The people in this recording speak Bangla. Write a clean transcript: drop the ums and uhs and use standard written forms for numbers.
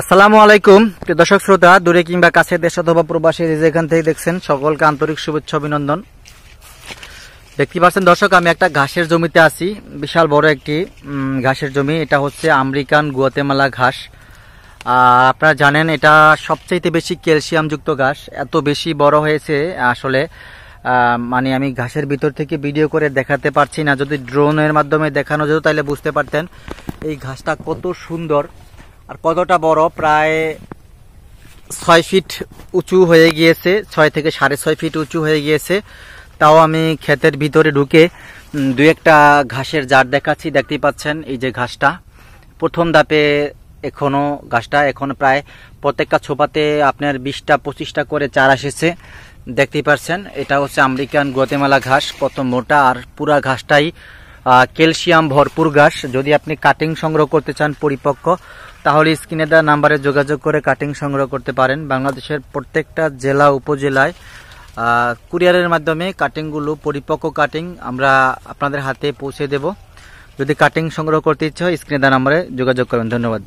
আসসালামু আলাইকুম প্রিয় দর্শক শ্রোতা, দূরে কিংবা কাছে, দেশ অথবা প্রবাসী যেখান থেকে দেখছেন সকলকে আন্তরিক শুভেচ্ছা অভিনন্দন। দেখতে পাচ্ছেন দর্শক, আমি একটা ঘাসের জমিতে আছি। বিশাল বড় একটি ঘাসের জমি। এটা হচ্ছে আমেরিকান গুয়াতেমালা ঘাস। আপনারা জানেন এটা সবচাইতে বেশি ক্যালসিয়াম যুক্ত ঘাস। এত বেশি বড় হয়েছে আসলে মানে আমি ঘাসের ভিতর থেকে ভিডিও করে দেখাতে পারছি না। যদি ড্রোনের মাধ্যমে দেখানো যেত তাহলে বুঝতে পারতেন এই ঘাসটা কত সুন্দর আর কতটা বড়। প্রায় 6 ফিট উঁচু হয়ে গিয়েছে, 6 থেকে 6.5 ফিট উঁচু হয়ে গিয়েছে। তাও আমি ক্ষেতের ভিতরে ঢুকে দুই একটা ঘাসের জার দেখাচ্ছি। দেখতেই পাচ্ছেন এই যে ঘাসটা প্রথম ধাপে, ঘাসটা এখন প্রায় প্রত্যেকটা ছোপাতে আপনার 20টা 25টা করে চারা এসেছে। দেখতেই পাচ্ছেন এটা হচ্ছে আমেরিকান গুয়াতেমালা ঘাস। কত মোটা আর পুরা ঘাসটাই ক্যালসিয়াম ভরপুর ঘাস। যদি আপনি কাটিং সংগ্রহ করতে চান পরিপক্ক, তাহলে স্ক্রিনে দেওয়া নাম্বারে যোগাযোগ করে কাটিং সংগ্রহ করতে পারেন। বাংলাদেশের প্রত্যেকটা জেলা উপজেলায় কুরিয়ারের মাধ্যমে কাটিংগুলো, পরিপক্ক কাটিং আমরা আপনাদের হাতে পৌঁছে দেব। যদি কাটিং সংগ্রহ করতে ইচ্ছে হয় স্ক্রিনে দেওয়া নাম্বারে যোগাযোগ করবেন। ধন্যবাদ।